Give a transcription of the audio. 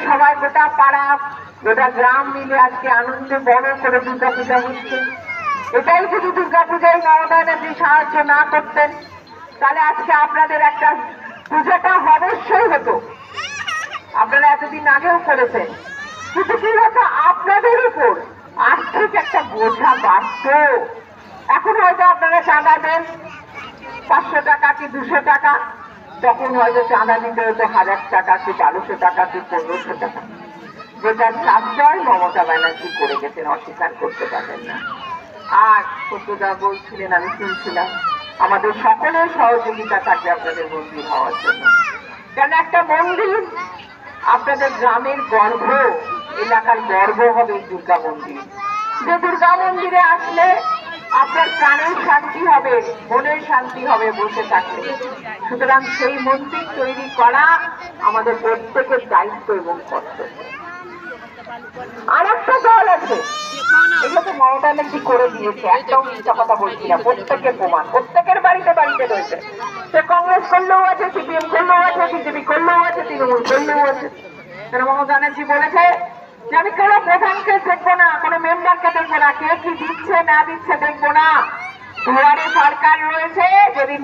সবাই গোটা পাড়া গোটা গ্রাম মিলে আজকে আনন্দে বড় করে দুর্গাপূজা হচ্ছে। এটাই যদি দুর্গাপূজায় মমতা ব্যানার্জি সাহায্য না করতেন তাহলে আজকে আপনাদের একটা পুজোটা অবশ্যই হতো। আপনারা এতদিন আগেও করেছেন, কিন্তু কি হতো আপনাদের উপর আর্থিক একটা বোঝা বাড়ত। এখন হয়তো আপনারা চাঁদা দেন 500 টাকা কি 200 টাকা, তখন হয়তো চাঁদা দিতে হতো 1000 টাকা কি 1200 টাকা কি 1500 টাকা, যেটা সাশ্রয় মমতা ব্যানার্জি করে গেছেন, অস্বীকার করতে পারেন না। আর সত্যতা বলছিলেন, আমি শুনছিলাম আমাদের সকলের সহযোগিতা থাকবে আপনাদের মন্দির হওয়ার জন্য। কেন একটা মন্দির আপনাদের গ্রামের গর্ব, এলাকার গর্ব হবে এই দুর্গা মন্দির। যে দুর্গা মন্দিরে আসলে আপনার প্রাণের শান্তি হবে, মনের শান্তি হবে বসে থাকলে। সুতরাং সেই মন্দির তৈরি করা আমাদের প্রত্যেকের দায়িত্ব এবং কর্তব্য। আর একটা দল আছে, এগুলো তো মমতা ব্যানার্জি করে দিয়েছে, একটাও মিথ্যা কথা বলছি না, প্রত্যেকের প্রমাণ প্রত্যেকের বাড়িতে বাড়িতে রয়েছে। সে কংগ্রেস করলেও আছে, সিপিএম করলেও আছে, বিজেপি করলেও আছে, তৃণমূল করলেও আছে। কেন মমতা ব্যানার্জি বলেছে যে আমি কোনো প্রধানকে দেখবো না, কোনো মেম্বারকে দেখবো না, কে কি দিচ্ছে না দিচ্ছে দেখবো না, দুয়ারে সরকার রয়েছে, যেদিন